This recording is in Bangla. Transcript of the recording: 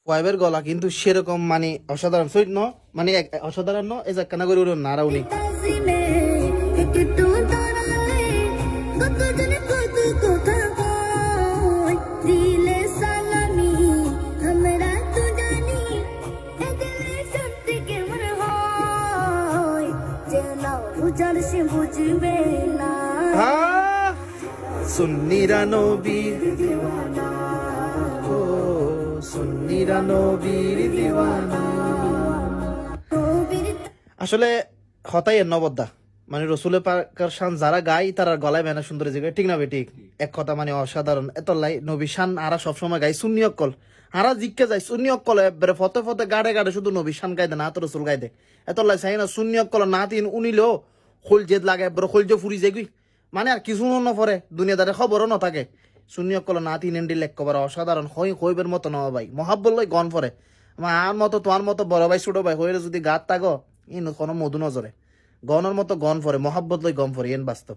ওয়াইবের গলা কিন্তু সেরকম মানে অসাধারণ সৈন্য মানে অসাধারণ ন এই যে কানা করে উড়ো নারা উনি সুন্নিরা নবীর ও সুন্নিরা নবীর দিওয়ানা। আসলে হতাই নবদ্দা মানে রসুলের পাকের শান যারা গাই তারা গলায় বেনা সুন্দর জায়গায় ঠিক না বে ঠিক এক কথা মানে অসাধারণ এত লাই নবী শান আরা সবসময় গাই সুন্নি অক্কল আরা জিজ্ঞে যায় সুন্নি অক্কল এবারে ফতে ফতে গাড়ে গাড়ে শুধু নবী শান গাই দে না তো রসুল গাই দে এত লাই চাই না সুন্নি অক্কল না তিন উনিলেও খোল জেদ লাগে এবারে খোল যে ফুরি যাই মানে আর কিছু ন পরে দুনিয়াদারে খবরও ন থাকে সুন্নি অক্কল না তিন এন্ডি লেখ কবার অসাধারণ হইবের মতো নয় ভাই মহাব্বল লই গন পরে আমার মতো তোমার মতো বড় ভাই ছোট ভাই হয়ে যদি গাত তাগো ইন কোনো মধু নজরে গনের মতো গন পরে মহাব্বত লই গন পরে এন বাস্তব।